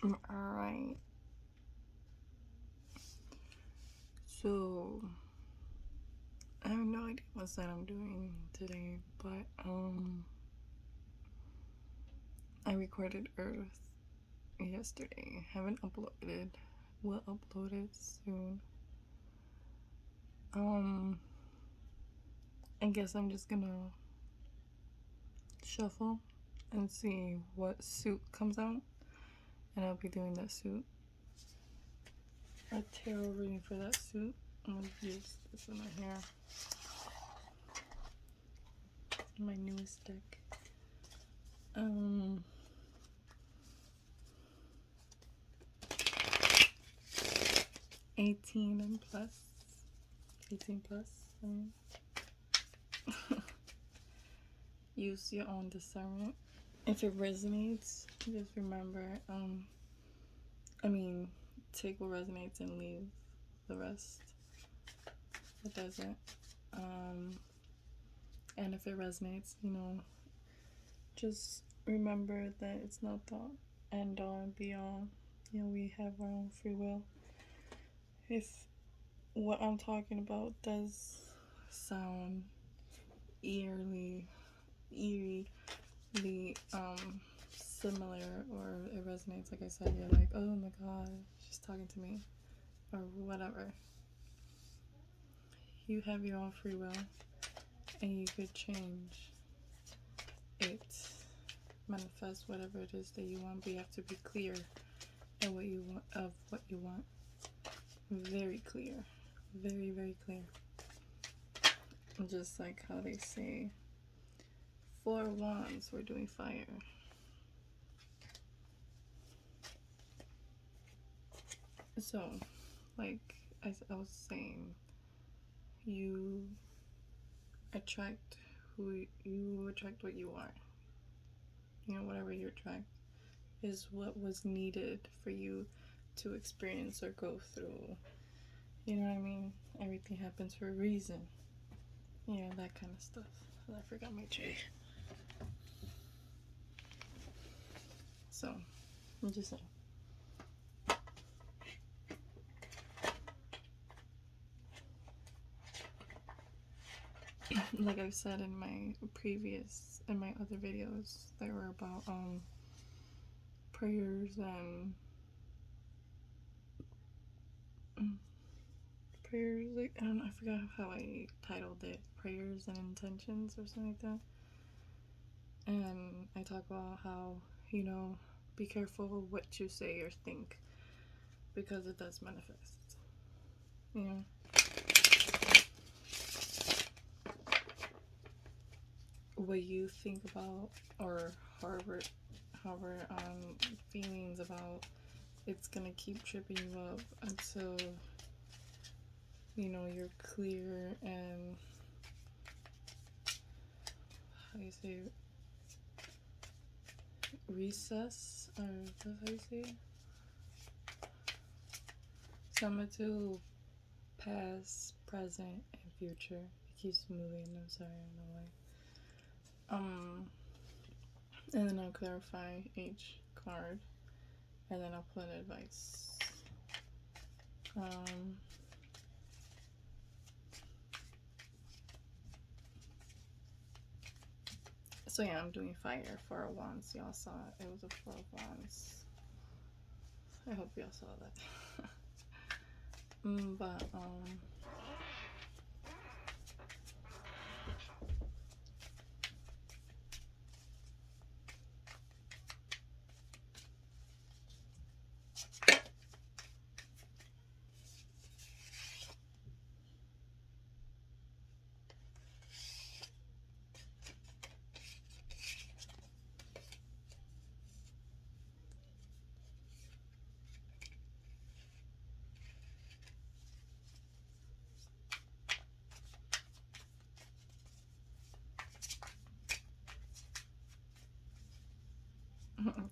Alright. So I have no idea what sign I'm doing today, but I recorded Earth yesterday. Haven't uploaded. Will upload it soon. I guess I'm just gonna shuffle and see what suit comes out, and I'll be doing that suit. A tarot reading for that suit. I'm gonna use this one right here. My newest deck. 18 and plus. 18 plus. Use your own discernment. If it resonates, just remember, take what resonates and leave the rest that doesn't. And if it resonates, just remember that it's not the end all and be all. We have our own free will. If what I'm talking about does sound eerily similar, or it resonates, like I said, you're like, oh my god, she's talking to me, or whatever, you have your own free will and you could change it, manifest whatever it is that you want, but you have to be clear of what you want. Very clear. Very, very clear. Just like how they say 4 wands, we're doing fire. So, like I was saying, you attract what you are. Whatever you attract is what was needed for you to experience or go through. You know what I mean? Everything happens for a reason. That kind of stuff. I forgot my tray. So, I'm just saying. Like I've said in my other videos that were about prayers and like, I don't know, I forgot how I titled it, prayers and intentions or something like that. And I talk about how, be careful what you say or think, because it does manifest. What you think about or harbor feelings about, it's gonna keep tripping you up until you're clear and, how do you say it? Recess, or that's how you say it? Summer to past, present, and future. It keeps moving. I'm sorry, I don't know why. And then I'll clarify each card, and then I'll put advice. So yeah, I'm doing fire, 4 of wands. Y'all saw it. It was a 4 of wands. I hope y'all saw that. But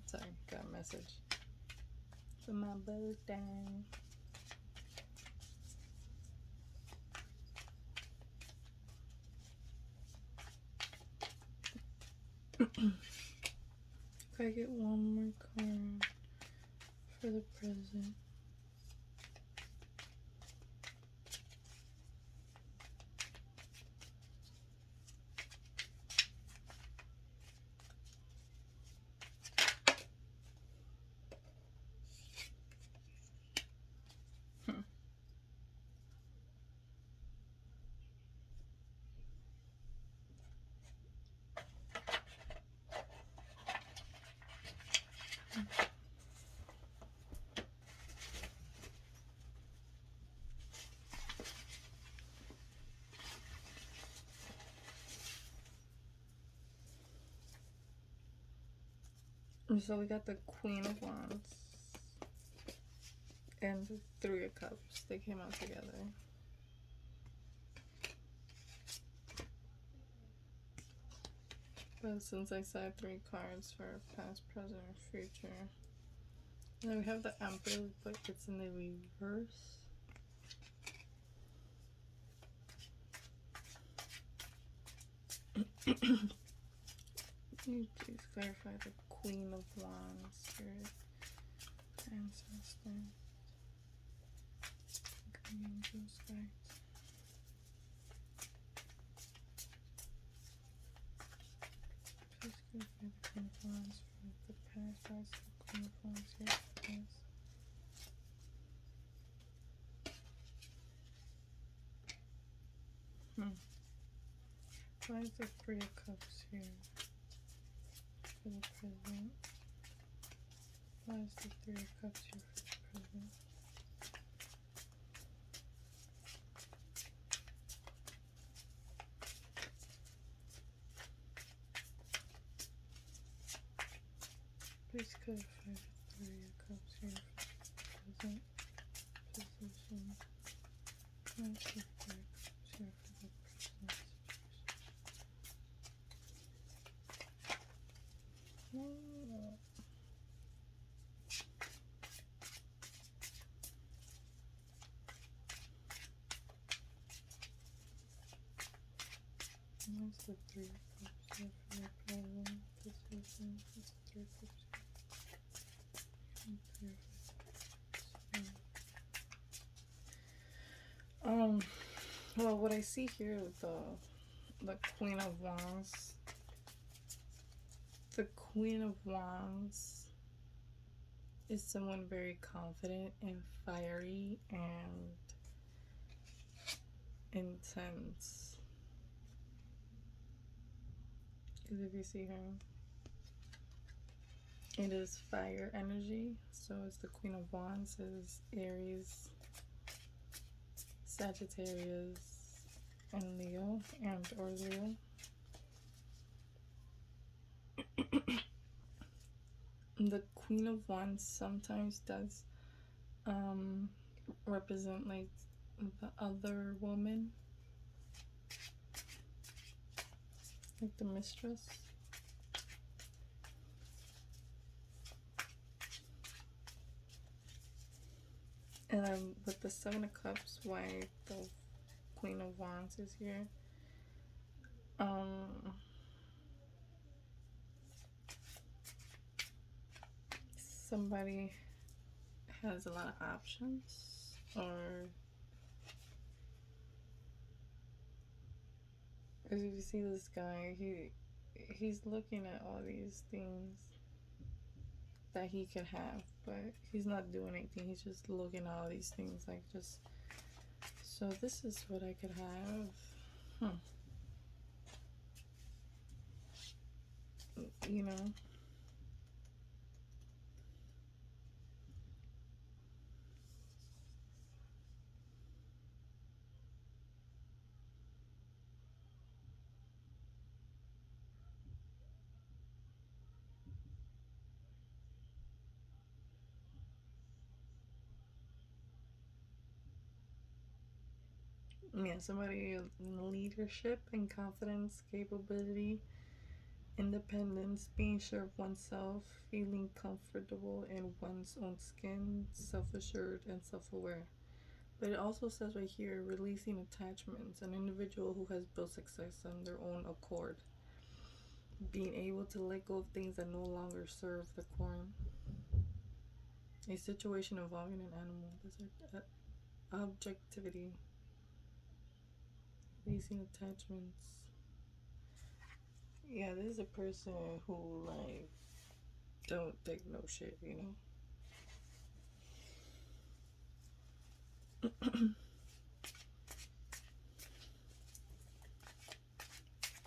sorry, got a message for my birthday. If I get one more card for the present. So we got the Queen of Wands and the Three of Cups. They came out together. But since I said 3 cards for past, present, or future, and then we have the Emperor, but it's in the reverse. Can you please clarify the Queen of Wands, Spirit, Ancestor, Angels, guides. Please clarify the Queen of Wands for the past. Why is the Queen of Wands here for this? Why is the Three of Cups here for the present? Why is the Three of Cups here for the present? Please clarify the Three of Cups here for the present position. Why is the Three of Cups here for the present situation? What's the Three of Cups here for the present position? What's the Three of Cups here? Well, what I see here with the Queen of Wands, the Queen of Wands is someone very confident and fiery and intense. Because if you see her, it is fire energy. So it's the Queen of Wands is Aries, Sagittarius, and Leo, and or Leo. The Queen of Wands sometimes does represent like the other woman, like the mistress. And then with the Seven of Cups, why the Queen of Wands is here. Somebody has a lot of options, or as if you see this guy, he's looking at all these things that he could have, but he's not doing anything. He's just looking at all these things, like just, so this is what I could have. You know. Yeah, somebody in leadership and confidence, capability, independence, being sure of oneself, feeling comfortable in one's own skin, self-assured and self-aware. But it also says right here, releasing attachments, an individual who has built success on their own accord, being able to let go of things that no longer serve the core. A situation involving an animal. Objectivity. Leasing attachments. Yeah, this is a person who like don't take no shit, you know.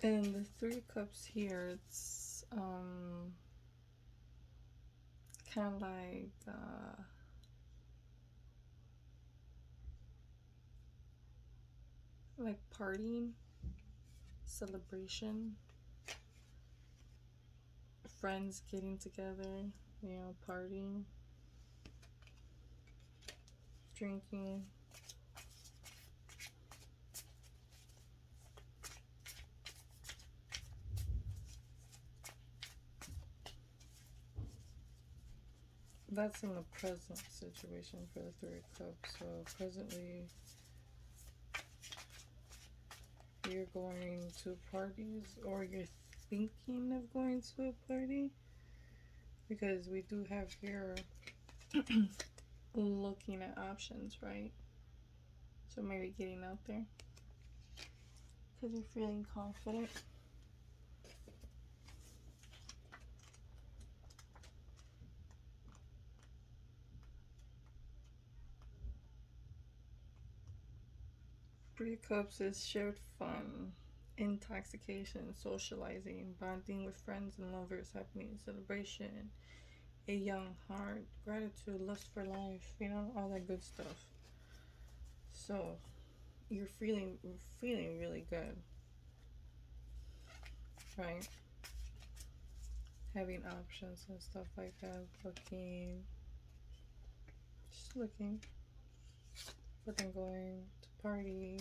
And the Three of Cups here, it's kind of like partying, celebration, friends getting together, you know, partying, drinking. That's in the present situation for the Three of Cups. So presently, you're going to parties, or you're thinking of going to a party, because we do have here looking at options, right? So maybe getting out there because you're feeling confident. Three of Cups is shared fun, intoxication, socializing, bonding with friends and lovers, happening, celebration, a young heart, gratitude, lust for life, you know, all that good stuff. So you're feeling really good, right? Having options and stuff like that, just looking, but then going to party,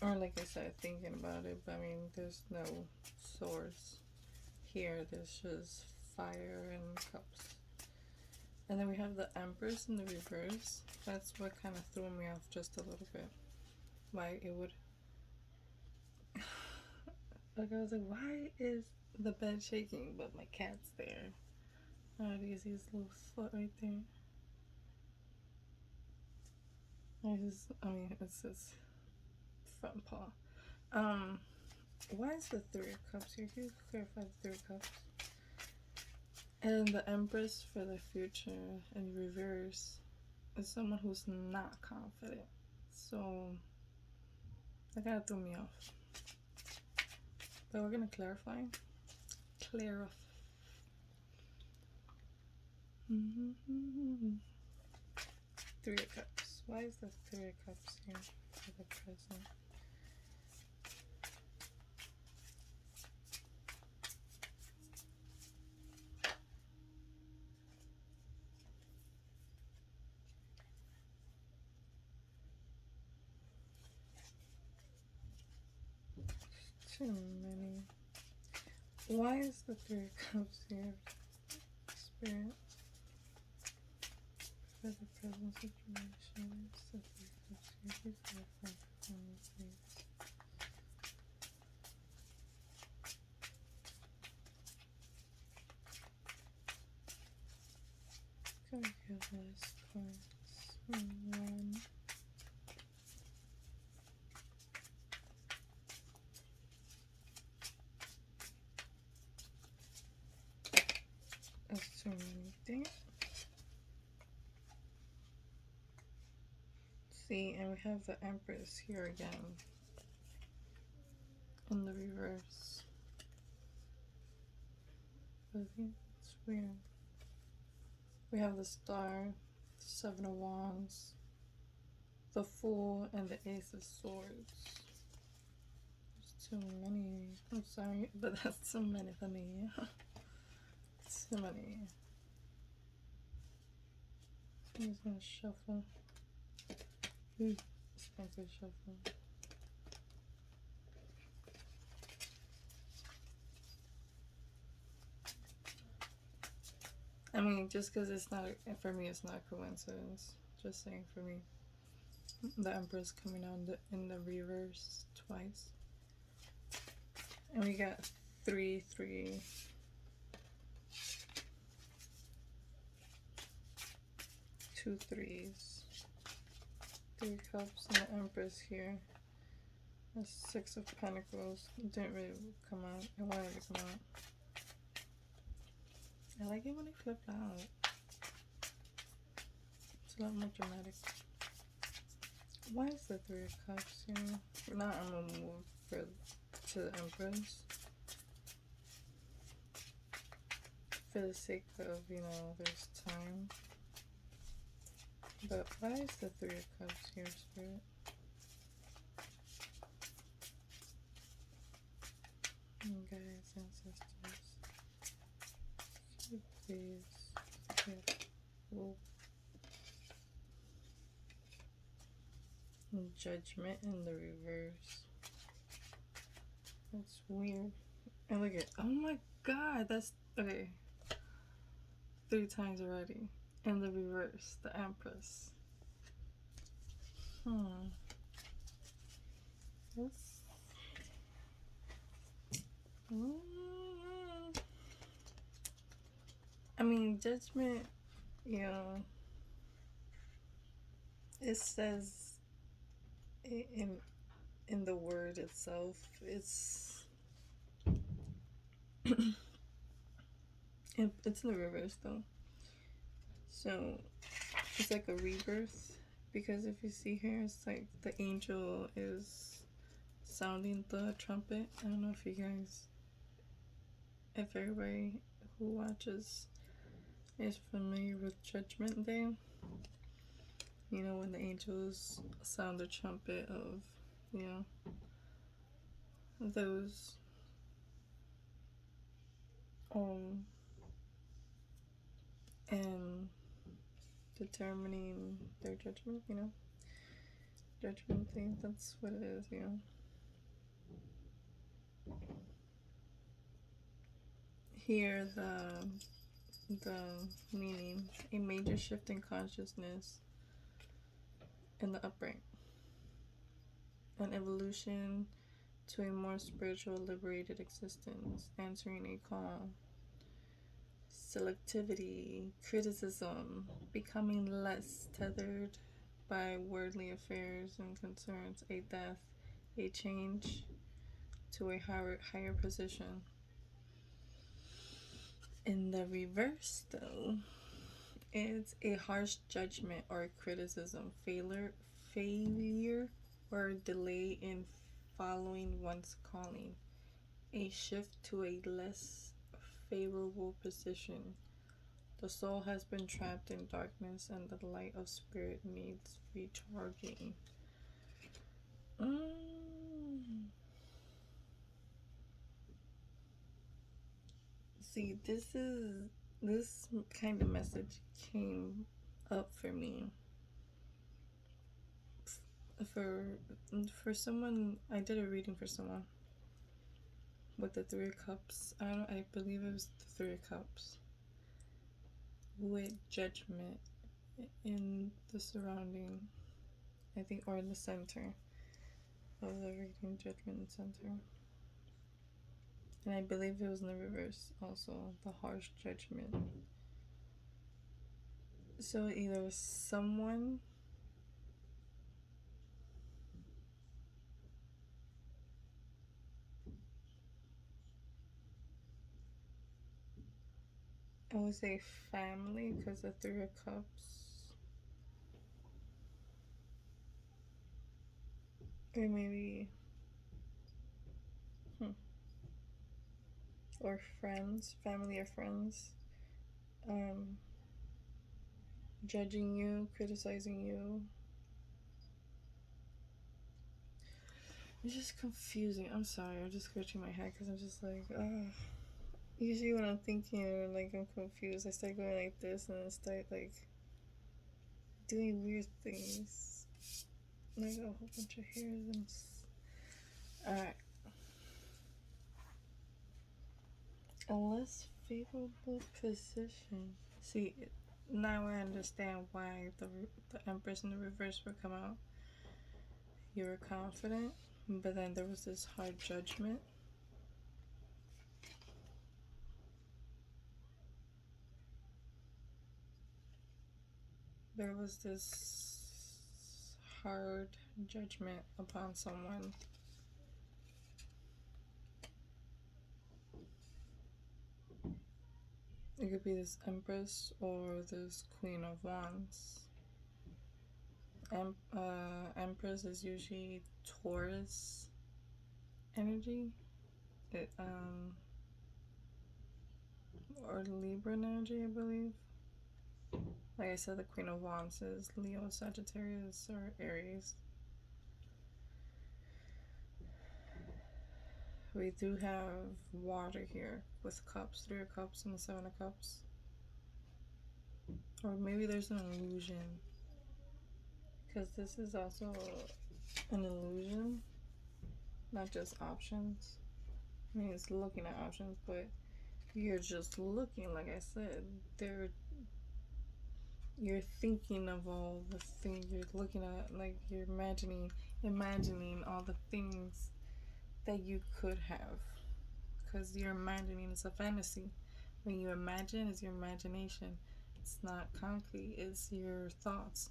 or like I said, thinking about it. But I mean, there's no source here. There's just fire and cups. And then we have the Empress in the reverse. That's what kind of threw me off just a little bit. Why it would... like, I was like, why is the bed shaking? But my cat's there. Oh, do you see his little foot right there? I mean, it's his front paw. Why is the Three of Cups here? Can you clarify the Three of Cups? And the Empress for the future in reverse is someone who's not confident. So that kind of threw me off. But we're gonna clarify. Three of Cups. Why is the Three of Cups here for the present? Too many. Why is the Three of Cups here? Spirit. For the present situation, the Three of Cups here. Please clarify for me, please. Go get less cards. One. That's too many things. See, and we have the Empress here again in the reverse. But it's weird. We have the Star, Seven of Wands, the Fool, and the Ace of Swords. There's too many. I'm sorry, but that's too many for me. Too many. I'm just gonna shuffle. Expensive shuffle. I mean, just because it's not, for me, it's not coincidence. Just saying, for me. The Empress coming out in the reverse twice. And we got 3, 3. two threes. 3 cups and the Empress here. The 6 of Pentacles. It didn't really come out. I wanted it to come out. I like it when they flip out. It's a lot more dramatic. Why is the 3 of Cups here? Now I'm gonna move to the Empress. For the sake of, you know, there's time. But why is the 3 of Cups here, Spirit? Guys, ancestors. Please. Yeah. Whoa. Judgment in the reverse. That's weird. And look at, oh my god, that's, okay. 3 times already. In the reverse, the Empress. That's, I mean, judgment, you know, it says in the word itself, it's it's in the reverse though. So it's like a rebirth, because if you see here, it's like the angel is sounding the trumpet. I don't know if you guys, if everybody who watches is familiar with Judgment Day. You know, when the angels sound the trumpet of, you know, those and determining their judgment, you know, judgment thing, that's what it is, you know. Here, the meaning, a major shift in consciousness in the upright, an evolution to a more spiritual, liberated existence, answering a call, selectivity, criticism, becoming less tethered by worldly affairs and concerns, a death, a change to a higher position. In the reverse, though, it's a harsh judgment or criticism, failure or delay in following one's calling, a shift to a less favorable position. The soul has been trapped in darkness and the light of spirit needs recharging. See, this kind of message came up for me for someone. I did a reading for someone with the 3 of Cups. I believe it was the 3 of Cups with judgment in the surrounding, I think, or in the center of the reading, judgment in the center. And I believe it was in the reverse also, the harsh judgment. So either someone I would say family, because the 3 of Cups, or maybe or friends, family or friends, judging you, criticizing you. It's just confusing. I'm sorry, I'm just scratching my head because I'm just like, usually when I'm thinking or like I'm confused, I start going like this and I start like doing weird things. And I got a whole bunch of hairs and alright. A less favorable position. See, now I understand why the Empress in the reverse would come out. You were confident, but then there was this hard judgment. there was this hard judgment upon someone. It could be this Empress or this Queen of Wands. Empress is usually Taurus energy. Or Libra energy, I believe. Like I said, the Queen of Wands is Leo, Sagittarius, or Aries. We do have water here with cups, 3 of cups and the 7 of cups. Or maybe there's an illusion. Because this is also an illusion, not just options. I mean, it's looking at options, but you're just looking, like I said, you're thinking of all the things you're looking at, like you're imagining all the things that you could have, because you're imagining. It's a fantasy. When you imagine, it's your imagination. It's not concrete. It's your thoughts,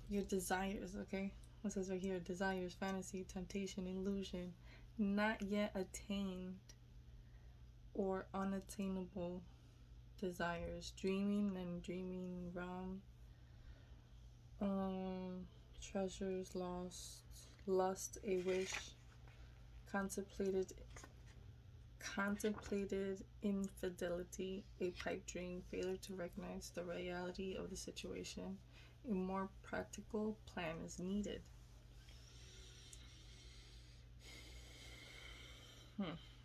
your desires. Okay, it says right here: desires, fantasy, temptation, illusion, not yet attained or unattainable desires, dreaming and dreaming realm, treasures lost, lust, a wish, contemplated infidelity, a pipe dream, failure to recognize the reality of the situation. A more practical plan is needed.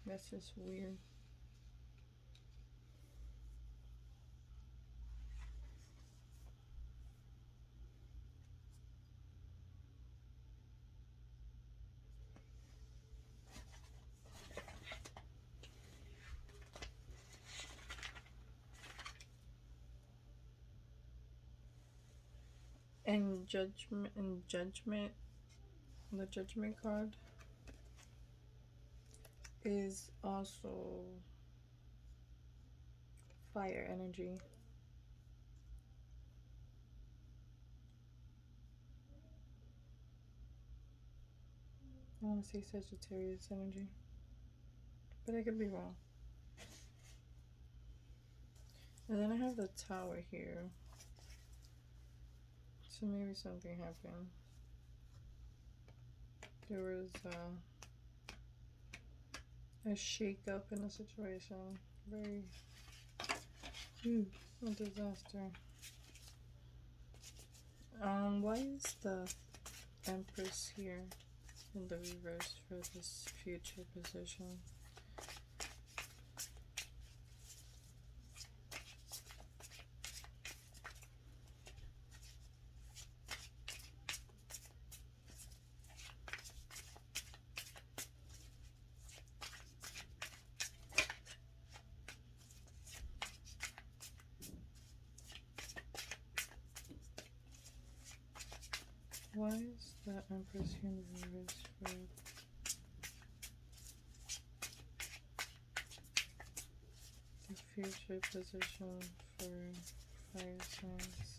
That's just weird. And judgment, the judgment card is also fire energy. I want to say Sagittarius energy, but I could be wrong. And then I have the Tower here, so maybe something happened. There was a shake up in the situation. Very a disaster. Why is the Empress here in the reverse for this future position? Why is the Empress here in the reverse for the future position for fire signs?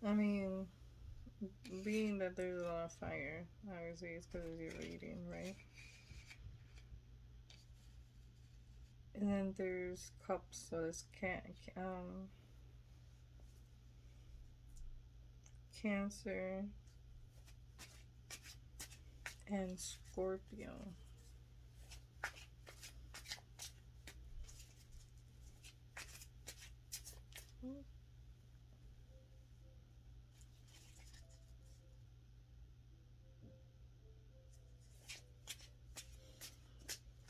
I mean, being that there's a lot of fire, obviously it's because you're reading, right? And then there's cups, so it's Cancer and Scorpio.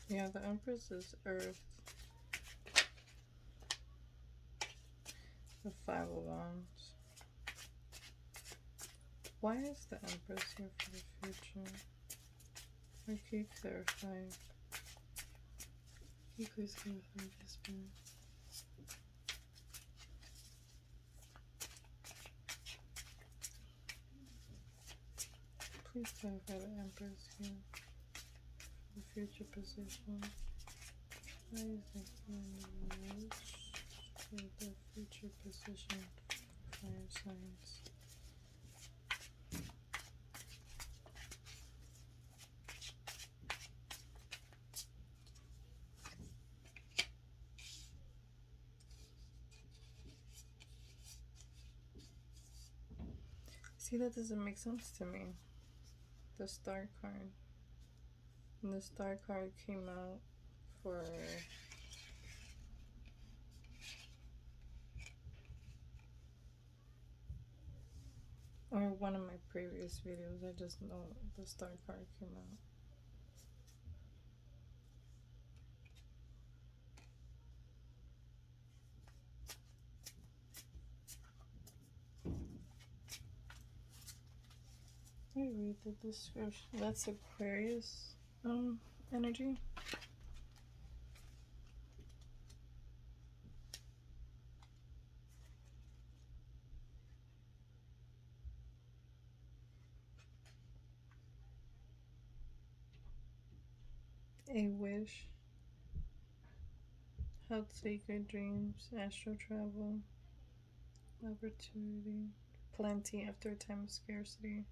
Yeah, the Empress is Earth. The 5 of Wands. Why is the Empress here for the future? Why can you clarify? Can you please clarify this, Spirit? Please clarify the Empress here for the future position. Why is it in the future position fire signs? See, that doesn't make sense to me. The star card. And the star card came out for or one of my previous videos. I just know the star card came out. Let me read the description. That's Aquarius energy. A wish. Health, sacred dreams, astral travel, opportunity, plenty after a time of scarcity,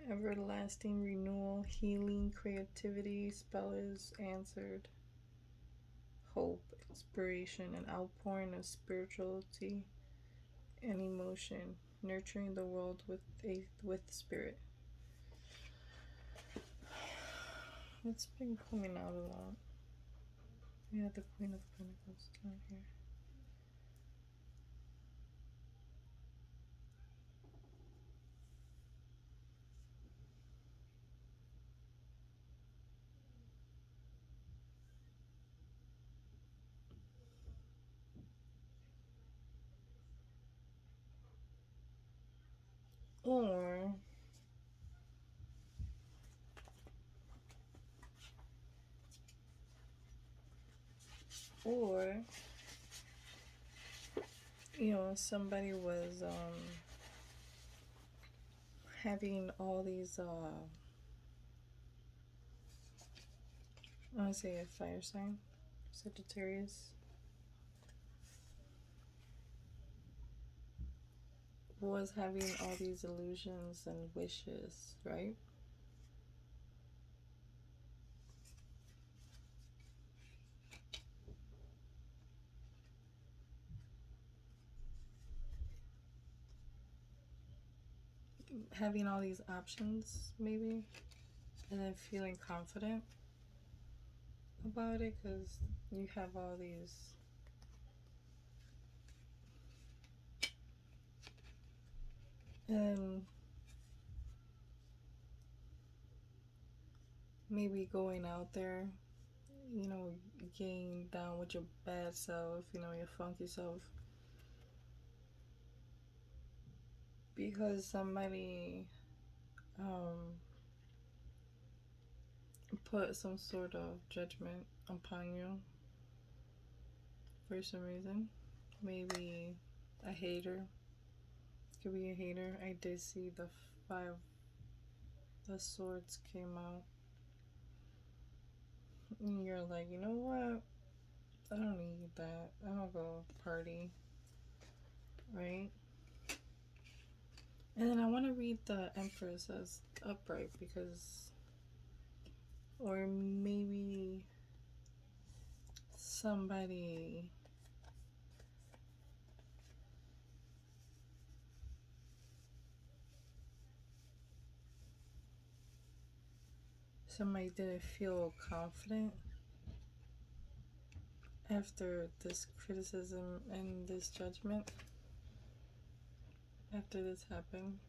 everlasting renewal, healing, creativity, spell is answered, hope, inspiration, an outpouring of spirituality and emotion, nurturing the world with spirit. It's been coming out a lot. Yeah, the Queen of Pentacles down here. Or somebody was having all these I want to say a fire sign, Sagittarius, was having all these illusions and wishes, right? Having all these options, maybe, and then feeling confident about it because you have all these. And maybe going out there, getting down with your bad self, your funky self. Because somebody put some sort of judgment upon you for some reason. Maybe a hater. Could be a hater. I did see the 5 the swords came out. And you're like, you know what? I don't need that. I don't go party. Right? And then I want to read the Empress as upright because, or maybe somebody didn't feel confident after this criticism and this judgment, after this happened,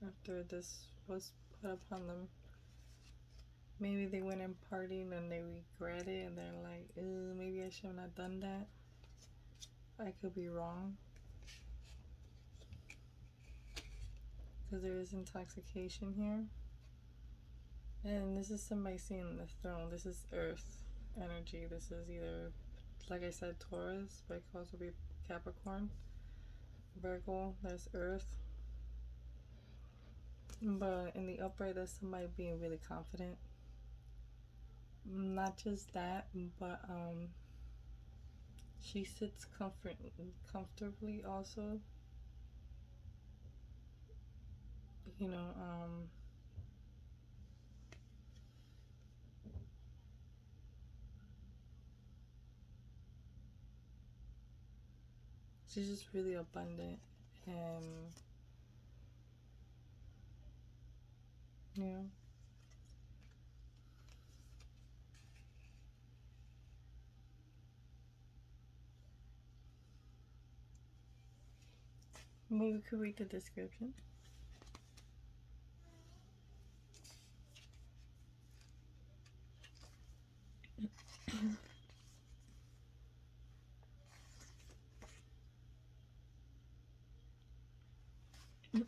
after this was put upon them. Maybe they went and partied and they regret it and they're like, maybe I should have not done that. I could be wrong. Because there is intoxication here. And this is somebody seeing the throne. This is earth energy. This is either, like I said, Taurus, but it could also be Capricorn. Virgo, that's earth. But in the upright, that's somebody being really confident. not just that, but she sits comfortably also. You know, she's just really abundant, and you know, maybe we could read the description.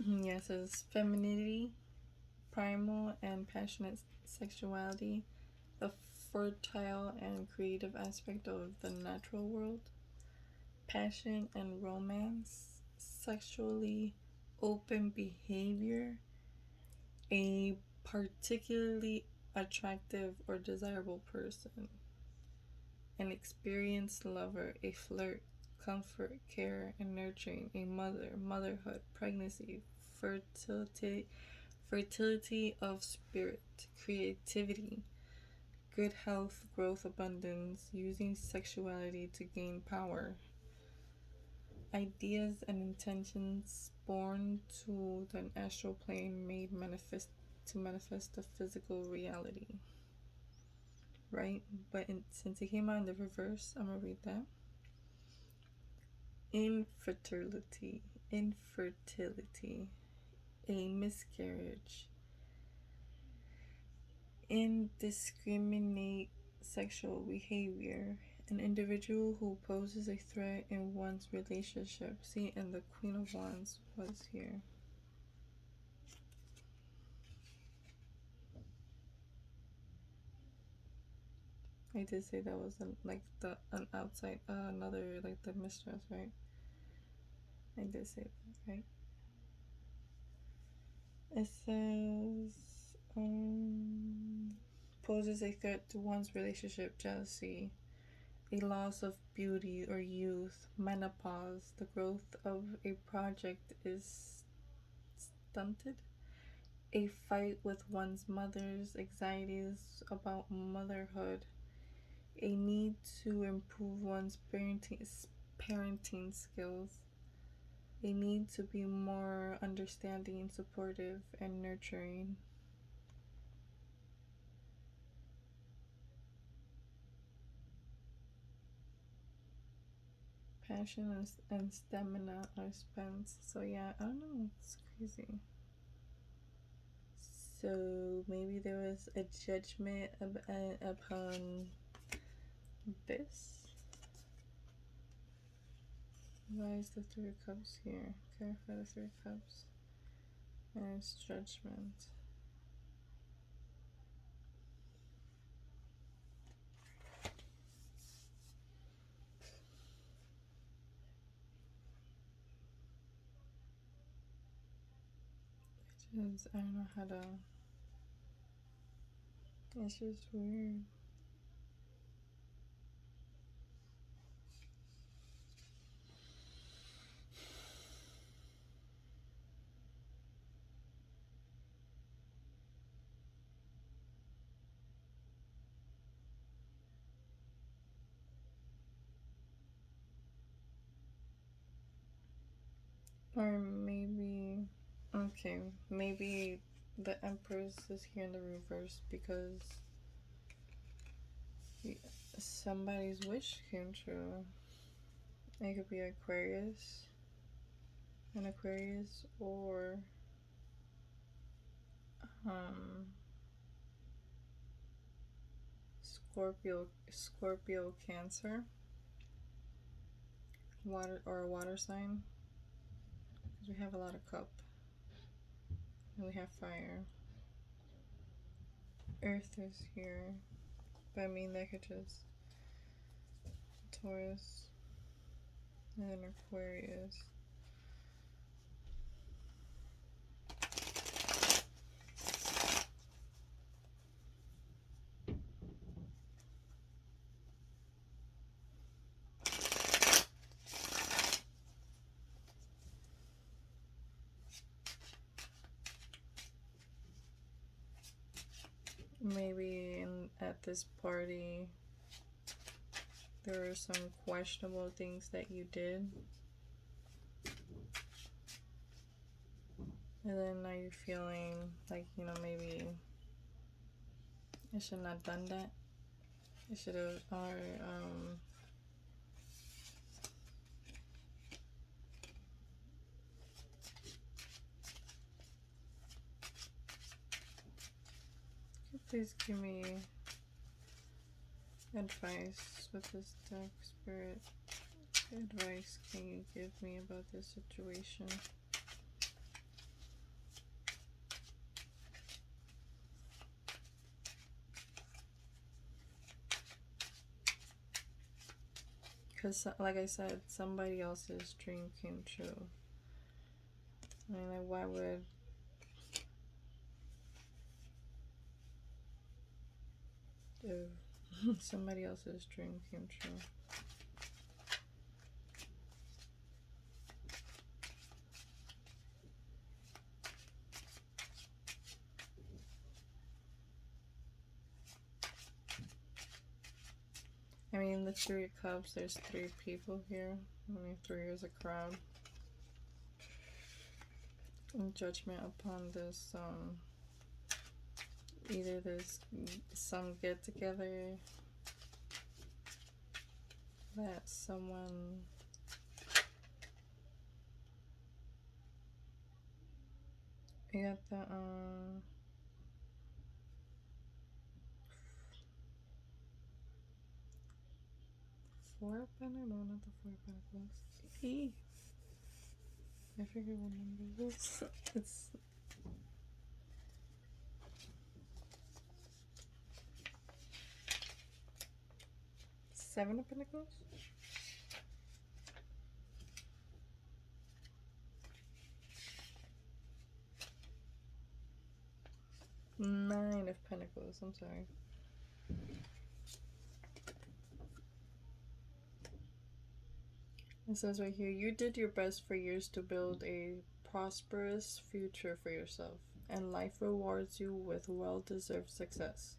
Yeah, it says femininity, primal and passionate sexuality, the fertile and creative aspect of the natural world, passion and romance, sexually open behavior, a particularly attractive or desirable person, an experienced lover, a flirt, comfort, care, and nurturing, a mother, motherhood, pregnancy, fertility, fertility of spirit, creativity, good health, growth, abundance, using sexuality to gain power, ideas and intentions born to the astral plane made manifest to manifest the physical reality. Right? But since it came out in the reverse, I'm gonna read that. Infertility, infertility, a miscarriage, indiscriminate sexual behavior, an individual who poses a threat in one's relationship. See, and the Queen of Wands was here. I did say that was like an outside another like the mistress, right? I did say that, right? It says poses a threat to one's relationship, jealousy, a loss of beauty or youth, menopause, the growth of a project is stunted, a fight with one's mother's anxieties about motherhood, a need to improve one's parenting skills, a need to be more understanding, supportive, and nurturing. Passion and stamina are spent. So yeah, I don't know. It's crazy. So maybe there was a judgment upon this. Why is the Three of Cups here? Clarify the Three of Cups. And it's judgment. I don't know how to. It's just weird. Or maybe. Okay, maybe the Empress is here in the reverse because somebody's wish came true. It could be Aquarius, an Aquarius, or um, Scorpio, Cancer, water or a water sign. Because we have a lot of cup, and we have fire. Earth is here, but I mean that could just Taurus, and then Aquarius. Maybe at this party there were some questionable things that you did, and then now you're feeling like, you know, maybe I should not have done that. I should have, or please give me advice with this deck, Spirit. Advice can you give me about this situation? Because, like I said, somebody else's dream came true. I mean, like, why would... if somebody else's dream came true? I mean, the Three of Cups, there's 3 people here. I mean, 3 is a crowd. And judgment upon this, either there's some get together that someone you got the 4 of Pentacles? No, not the 4 of Pentacles. E. I forget what number it is. It's 7 of Pentacles? 9 of Pentacles, I'm sorry. It says right here, you did your best for years to build a prosperous future for yourself, and life rewards you with well-deserved success.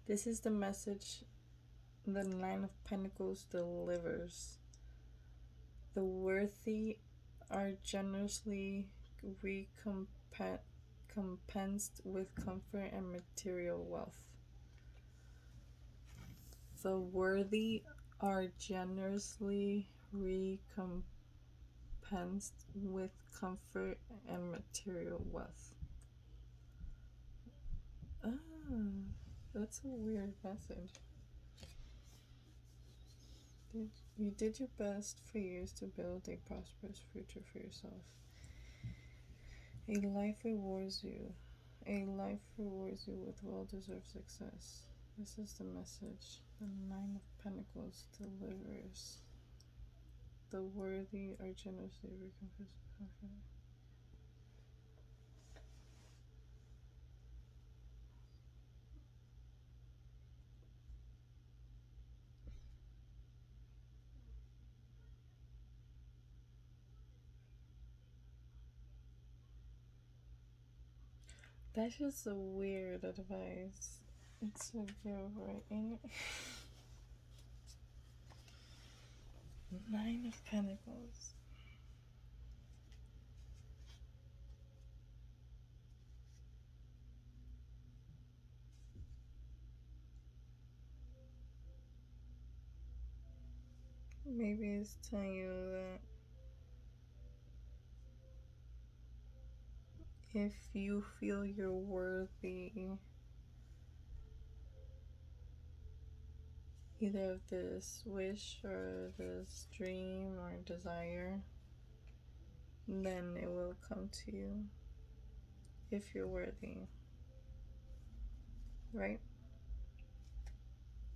This is the message the 9 of Pentacles delivers. The worthy are generously recompensed with comfort and material wealth. The worthy are generously recompensed with comfort and material wealth. Ah, that's a weird message. You did your best for years to build a prosperous future for yourself. A life rewards you. A life rewards you with well-deserved success. This is the message the 9 of Pentacles delivers. The worthy are generously recompensed with comfort. That's just a weird advice. It's a give, right? Ain't it? 9 of Pentacles. Maybe it's telling you that if you feel you're worthy either of this wish or this dream or desire, then it will come to you if you're worthy, right?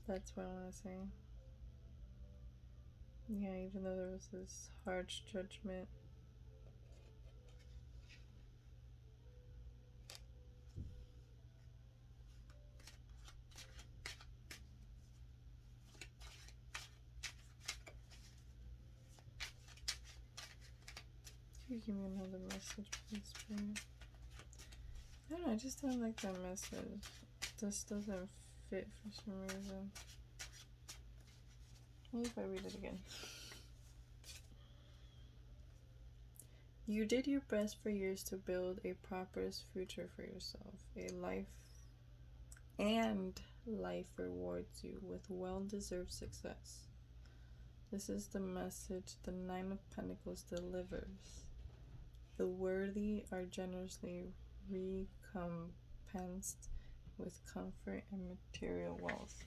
That's what I want to say. Yeah, even though there was this harsh judgment, can you give me another message, please, Spirit? I don't know, I just don't like that message. This doesn't fit for some reason. Maybe if I read it again. You did your best for years to build a prosperous future for yourself. Life rewards you with well-deserved success. This is the message the Nine of Pentacles delivers. The worthy are generously recompensed with comfort and material wealth.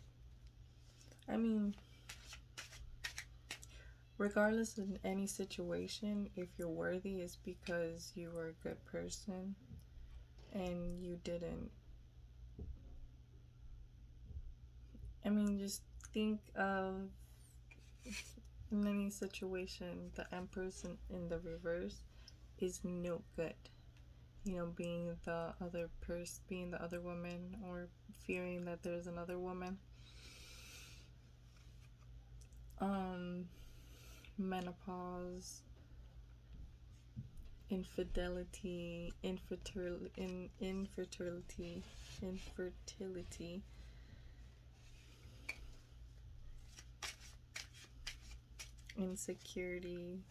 I mean, regardless of any situation, if you're worthy, it's because you were a good person and you didn't. I mean, just think of, in any situation, the Empress in the reverse is no good. You know, being the other woman, or fearing that there's another woman. Menopause, infidelity, infertility, insecurity,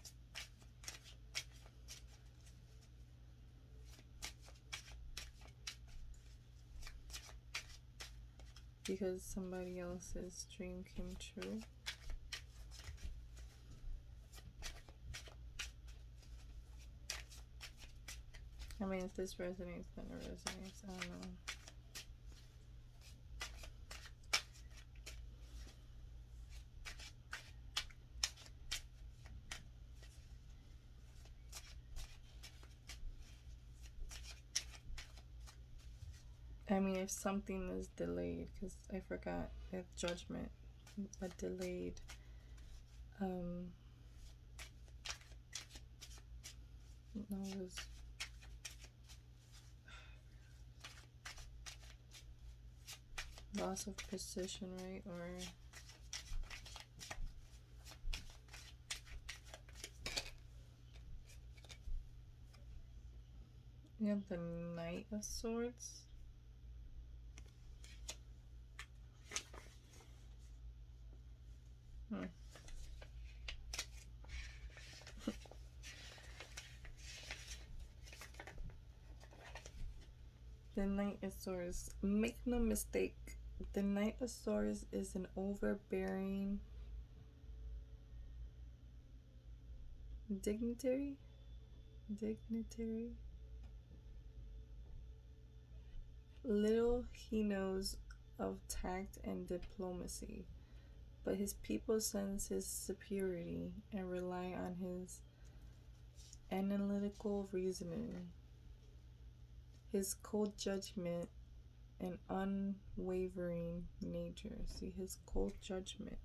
because somebody else's dream came true. I mean, if this resonates, then it resonates. I don't know. I mean, if something is delayed, because I forgot, if judgment, a delayed, no, it was, loss of position, right? Or you have the Knight of Swords. The Knight of Swords. Make no mistake, the Knight of Swords is an overbearing dignitary. Little he knows of tact and diplomacy, but his people sense his superiority and rely on his analytical reasoning, his cold judgment, and unwavering nature. See, his cold judgment.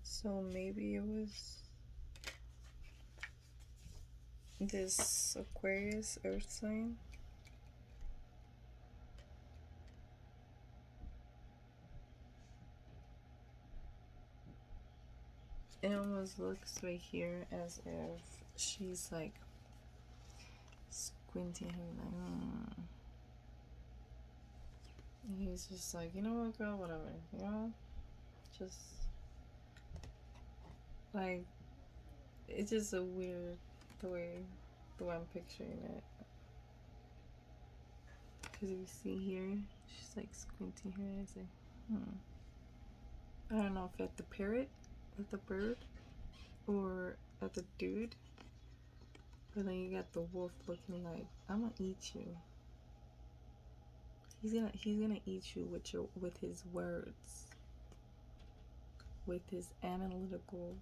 So maybe it was this Aquarius earth sign. It almost looks right here as if she's like squinting like, And he's just like, you know what, girl, whatever, you know, just like, it's just a weird the way I'm picturing it. Because if you see here, she's like squinting her eyes, like, I don't know if at the parrot, at the bird, or at the dude. But then you got the wolf looking like, I'm gonna eat you. He's gonna eat you with his words, with his analytical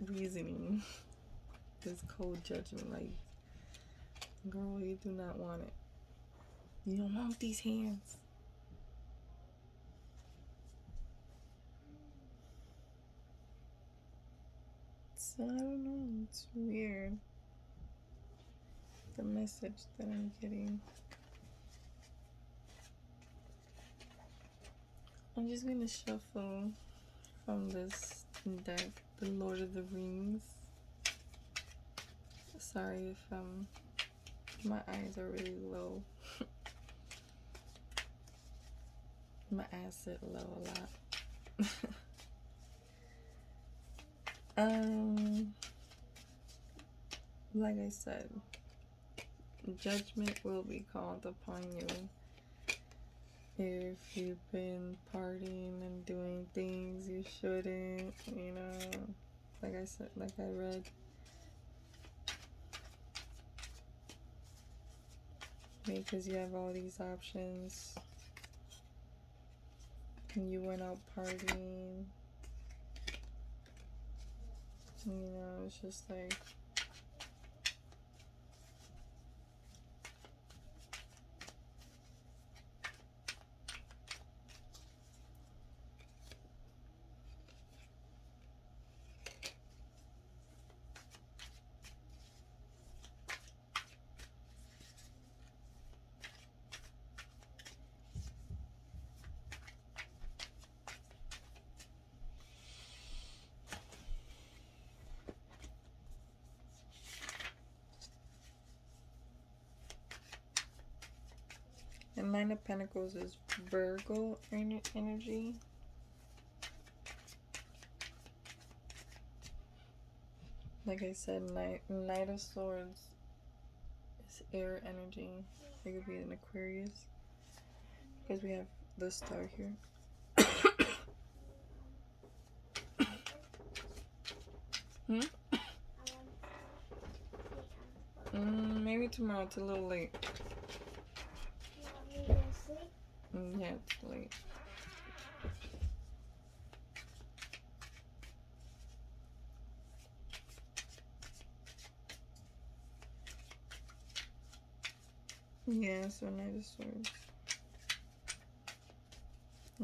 reasoning, his cold judgment. Like, girl, you do not want it. You don't want these hands. So I don't know. It's weird. The message that I'm getting. I'm just gonna shuffle from this deck, the Lord of the Rings. Sorry if my eyes are really low. My acid low a lot. Like I said, judgment will be called upon you if you've been partying and doing things you shouldn't, you know. Like I said, like I read. Because you have all these options and you went out partying, you know, it's just like, and Nine of Pentacles is Virgo energy. Like I said, Knight of Swords is air energy. It could be an Aquarius because we have the star here. Maybe tomorrow. It's a little late. Yeah, it's late. Yeah, so Knight of Swords.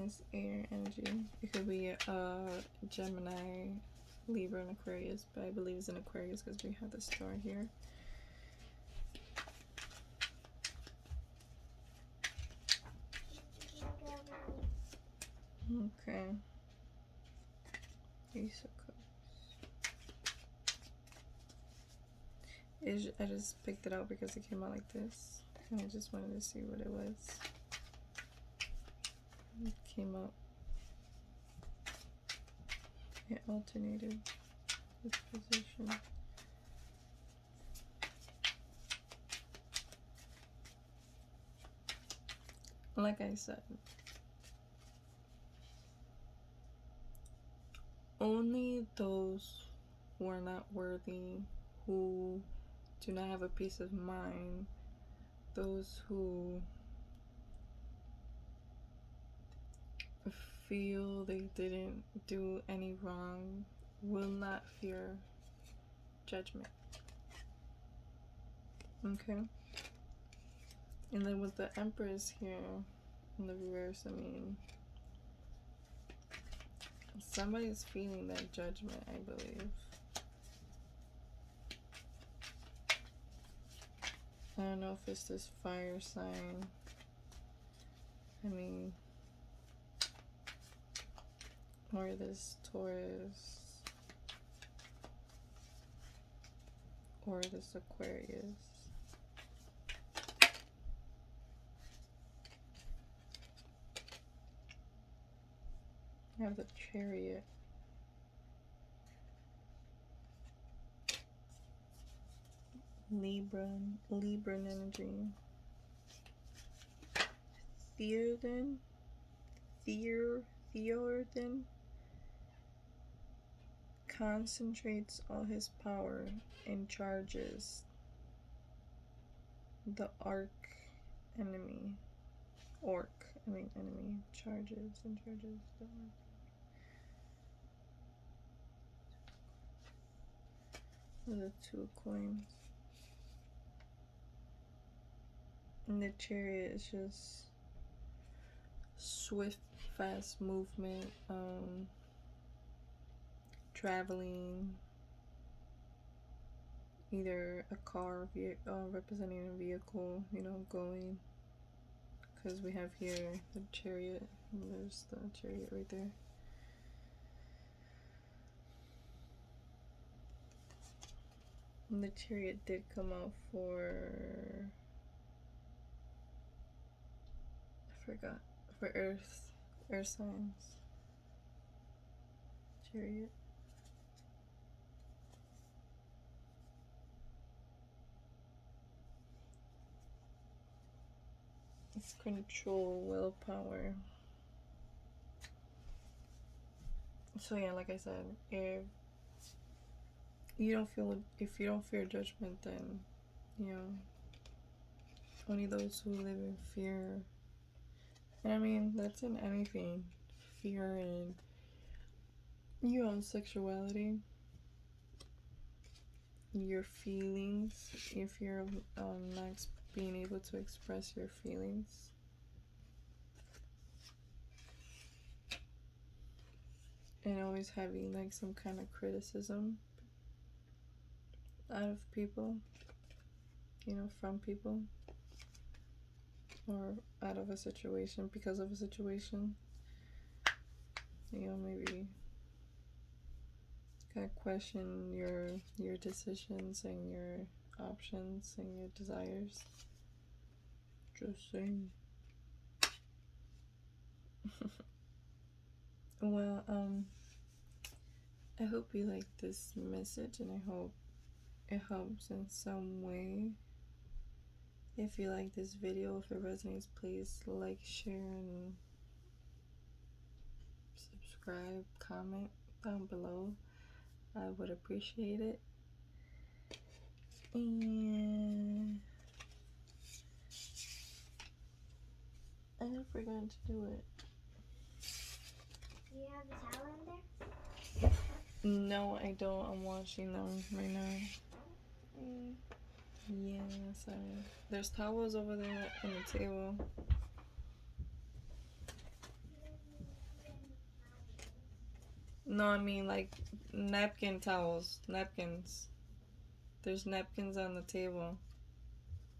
It's air energy. It could be Gemini, Libra, and Aquarius, but I believe it's an Aquarius because we have the star here. Okay. Ace of Cups. I just picked it out because it came out like this, and I just wanted to see what it was. It came out. It alternated its position. Like I said, only those who are not worthy, who do not have a peace of mind, those who feel they didn't do any wrong, will not fear judgment. Okay? And then with the Empress here in the reverse, I mean, somebody's feeling that judgment, I believe. I don't know if it's this fire sign. I mean, or this Taurus, or this Aquarius. I have the Chariot. Libran energy. Theoden concentrates all his power and charges the enemy. Charges and charges the orc. The 2 of coins. And the Chariot is just swift, fast movement, traveling, either a car, representing a vehicle, you know, going, because we have here the Chariot, and there's the Chariot right there. And the Chariot did come out for, I forgot, for Earth. Earth signs. Chariot. It's control, willpower. So yeah, like I said, if you don't fear judgment, then you know only those who live in fear. And I mean that's in anything, fear in your own sexuality, your feelings, if you're not being able to express your feelings. And always having like some kind of criticism out of people, from people, or out of a situation, because of a situation. Maybe gotta question your decisions and your options and your desires. Just saying. Well, I hope you like this message, and I hope it helps in some way. If you like this video, if it resonates, please like, share, and subscribe, comment down below. I would appreciate it. And I forgot to do it. Do you have a towel in there? No, I don't. I'm washing them right now. Yeah, sorry. There's towels over there on the table. No, I mean like napkin towels. Napkins. There's napkins on the table,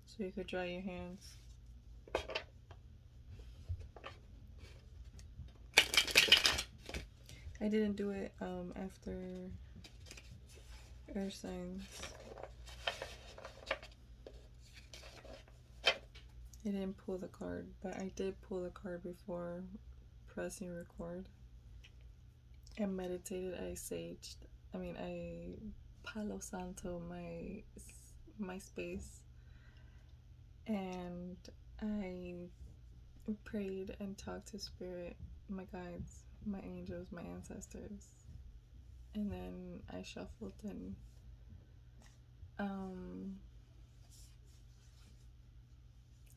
so you could dry your hands. I didn't do it after Earth signs. I didn't pull the card, but I did pull the card before pressing record. I meditated. I saged. I Palo Santo my space, and I prayed and talked to spirit, my guides, my angels, my ancestors, and then I shuffled and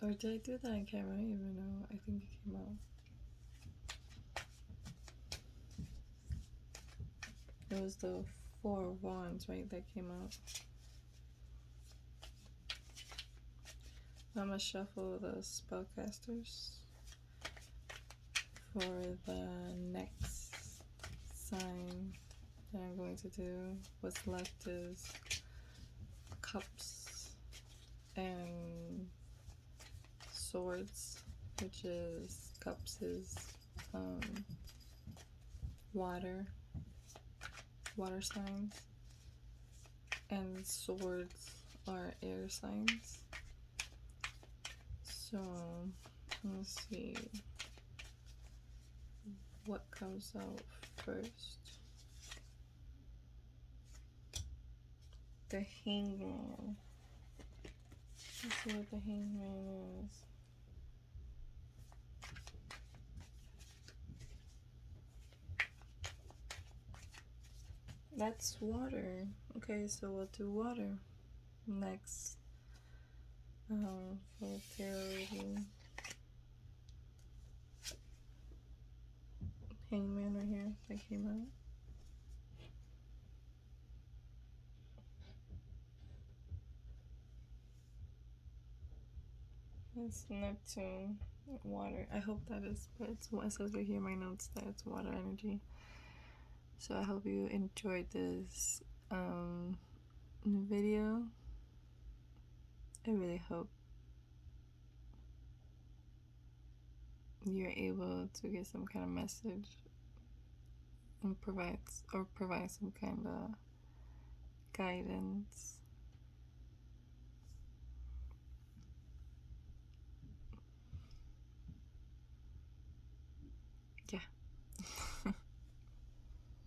or did I do that on camera? I don't even know. I think it came out. It was the 4 of Wands, right? That came out. I'm gonna shuffle the spellcasters for the next sign that I'm going to do. What's left is Cups and Swords, which is Cups is water signs, and Swords are air signs. So let's see what comes out first. The Hangman. Let's see what the Hangman is. That's water. Okay, so we'll do water next for tarot reading. Hangman right here that came out. It's Neptune, water. I hope that is, but it says right here in my notes that it's water energy. So I hope you enjoyed this video. I really hope you're able to get some kind of message and provide some kind of guidance. Yeah.